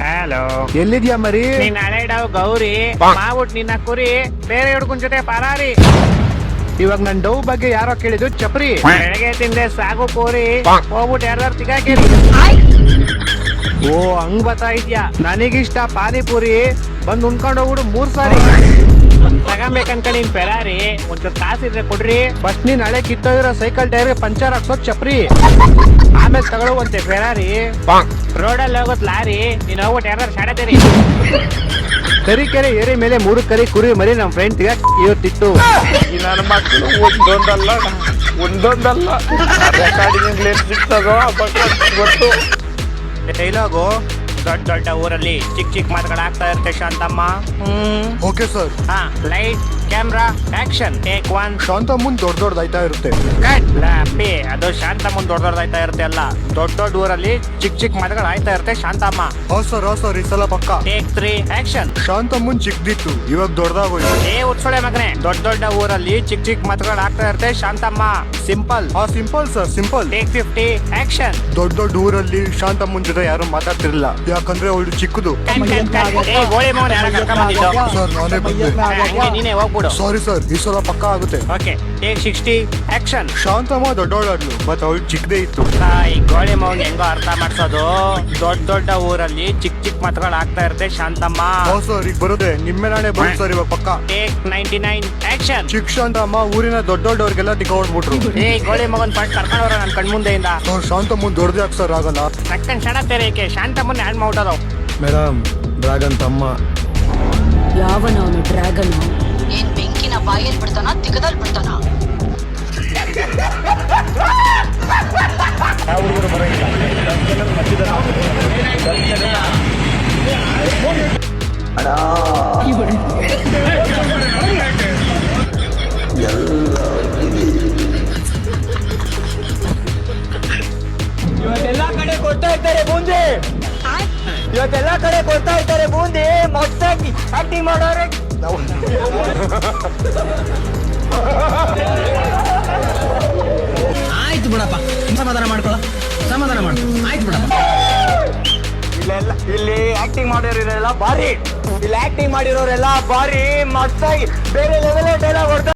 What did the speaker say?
Hello, ಎಲ್ಲಿದ್ಯಾ ಮರಿ? ನೀನ್ ಹಳೆ ಡವ್ ಗೌರಿ ಮಾಡ್ಬಿಟ್ ನಿನ್ನ ಕುರಿ ಬೇರೆ ಹುಡ್ಕನ್ ಜೊತೆ ಪರಾರಿ. ಇವಾಗ ನನ್ ಡವ್ ಬಗ್ಗೆ ಯಾರೋ ಕೇಳಿದ್ರು ಚಪ್ರಿ. ಬೆಳಗ್ಗೆ ತಿಂದೆ ಸಾಗು ಪೋರಿ ಹೋಗ್ಬಿಟ್ಟು ಯಾರು ತಿಗಾಕೇರಿ. ಓ ಹಂಗ್ ಬತ್ತಾ ಇದ್ಯಾ? ನನಗಿಷ್ಟ ಪಾನಿಪುರಿ, ಬಂದ್ ಉಣ್ಕೊಂಡ್ ಹೋಗ್ಬಿಡು 3 ಸಾರಿ. ತಗೊಂಬೇಕಂತ ನೀನ್ ಫೆರಾರಿ, ಒಂಚೂರು ಕಾಸಿದ್ರೆ ಕೊಡ್ರಿ. ಫಸ್ಟ್ ನೀನ್ ಹಳೆ ಕಿತ್ತೋಗಿರೋ ಸೈಕಲ್ ಟೈರ್ ಪಂಚರ್ ಹಾಕ್ಸೋದ್ ಚಪ್ರಿ, ಆಮೇಲೆ ತಗೊಳ್ಳುವಂತೆ ಫೆರಾರಿ. ರೋಡಲ್ಲಿ ಹೋಗೋದ್ ಲಾರಿ, ನೀನ್ ಹೋಗ್ಬಿಟ್ಟು ಯಾರು ಶಾಡತೇರಿ. ತರೀಕೆರೆ ಏರಿ ಮೇಲೆ 3 ಕರಿ ಕುರಿ ಮರಿ ನಮ್ ಫ್ರೆಂಡ್ ಇವತ್ತಿತ್ತು. ಈ ನನ್ನ ಮಕ್ಕಳು ಒಂದೊಂದಲ್ಲ ರೆಕಾರ್ಡಿಂಗ್ ಸಿಗ್ತದೋ ಗೊತ್ತು. ಡೈಲಾಗು ದೊಡ್ಡ ದೊಡ್ಡ ಊರಲ್ಲಿ ಚಿಕ್ಕ ಚಿಕ್ಕ ಮಾತುಗಳಾಗ್ತಾ ಇರುತ್ತೆ ಶಾಂತಮ್ಮ. Okay sir. ಹಾ, light camera action take 1. Shanta ಮುಂದ್ ದೊಡ್ಡದಾಯ್ತಾ ಇರುತ್ತೆ. ಅದು ಶಾಂತಮ್ಮನ್ ದೊಡ್ಡದಾಯ್ತಾ ಇರುತ್ತೆ ಅಲ್ಲ, ದೊಡ್ಡ ದೊಡ್ಡ ಊರಲ್ಲಿ ಚಿಕ್ಕ ಚಿಕ್ಕ ಮಾತುಗಳು ಆಯ್ತಾ ಇರುತ್ತೆ ಶಾಂತಮ್ಮ. ಸರ್ ಈ ಸಲ ಪಕ್ಕ. Take 3 action. ಶಾಂತ ಮುಂದ್ ಚಿಕ್ಕದಿತ್ತು, ಇವಾಗ ದೊಡ್ಡದಾಗೋಯ್ತು. ಉತ್ಸೊಳೆ ಮಗನೆ, ದೊಡ್ಡ ದೊಡ್ಡ ಊರಲ್ಲಿ ಚಿಕ್ಕ ಚಿಕ್ಕ ಮಾತುಗಳು ಆಗ್ತಾ ಇರುತ್ತೆ Shantamma. Simple. Simple sir, simple. Take 50 action. ದೊಡ್ಡ ದೊಡ್ಡ ಊರಲ್ಲಿ ಶಾಂತಮ್ಮನ್ ಜೊತೆ ಯಾರು ಮಾತಾಡ್ತಿರ್ಲಿಲ್ಲ, ಯಾಕಂದ್ರೆ ಅವಳು ಚಿಕ್ಕದು. ಗೋಳಿ ಮಗನ ಯಾರ ಕರ್ಕೊಂಡ್ ಬಂದಿದ್ದು? ಸರ್ ನಾನೇ ಬಂದೆ. ನೀನೇ ಹೋಗ್ಬಿಡು. ಸಾರಿ ಸರ್, ಈ ಸಲ ಪಕ್ಕ ಆಗುತ್ತೆ. Okay, take 60 action. ಶಾಂತಮ್ಮ ದೊಡ್ಡವಳಾಡ್ಲು, ಬಟ್ ಅವಳು ಚಿಕ್ಕದೇ ಇತ್ತು. ಈ ಗೋಳಿ ಮಗನ್ ಹೆಂಗೋ ಅರ್ಥ ಮಾಡ್ಸೋದು? ದೊಡ್ಡ ದೊಡ್ಡ ಊರಲ್ಲಿ ಚಿಕ್ಕ ಚಿಕ್ಕ ಮಾತುಗಳು ಆಗ್ತಾ ಇರುತ್ತೆ ಶಾಂತಮ್ಮ. ಸರ್ ಈಗ ಬರುತ್ತೆ, ನಿಮ್ಮ ನಾಳೆ ಬರುತ್ತೆ ಸರ್ ಇವಾಗ ಪಕ್ಕ. Take 99 action. ಚಿಕ್ಕ ಶಾಂತಮ್ಮ ಊರಿನ ದೊಡ್ಡವ್ರಿಗೆಲ್ಲ ತಿಕ್ಕೊಂಡ್ಬಿಟ್ರು. ಗೋಳಿ ಮಗನ್ ಪಾಟ್ ಕರ್ಕೊಂಡವ್ರ ನನ್ ಕಣ್ಮುಂದೆಯಿಂದ. ಶಾಂತಮ್ಮನ್ ದೊಡ್ಡದೇ ಸರ್ ಆಗಲ್ಲ. ನಕ್ಕನ್ ಶಾಣತ್ತೇರೇಕೆ ಶಾಂತಮ್ಮನ್ ಹ್ಯಾಂಡ್ ಮಾಡ್ಬಿಟ್ಟರು. ಮೇಡಮ್, ಡ್ರ್ಯಾಗನ್ ತಮ್ಮ. ಯಾವನವನು ಡ್ರ್ಯಾಗನ್? ಏನ್ ಬೆಂಕಿನ ಬಾಯಲ್ಲಿ ಬಿಡ್ತಾನ ತಿಗದಲ್ಲಿ ಬಿಡ್ತಾನ? ಇವತ್ತೆಲ್ಲಾ ಕಡೆ ಕೊಡ್ತಾ ಇರ್ತಾರೆ ಬೂಂದಿ. ಇವತ್ತೆಲ್ಲಾ ಕಡೆ ಕೊಡ್ತಾ ಇರ್ತಾರೆ ಬೂಂದಿ. ಮಸ್ತಾಗಿ ಆಕ್ಟಿಂಗ್ ಮಾಡೋರೆ. ಆಯ್ತು ಬಿಡಪ್ಪ, ಸಮಾಧಾನ ಮಾಡ್ಕೊಳ್ಳ, ಸಮಾಧಾನ ಮಾಡ್ಕೊ, ಆಯ್ತು ಬಿಡಪ್ಪ. ಇಲ್ಲಿ ಆಕ್ಟಿಂಗ್ ಮಾಡಿರೋರೆಲ್ಲ ಭಾರಿ, ಇಲ್ಲಿ ಆಕ್ಟಿಂಗ್ ಮಾಡಿರೋರೆಲ್ಲ ಭಾರಿ ಮಸ್ತಾಗಿ ಬೇರೆ ಲೆವೆಲ್ ಡೈಲಾಗ್ ಹೊಡ್ತಾರೆ.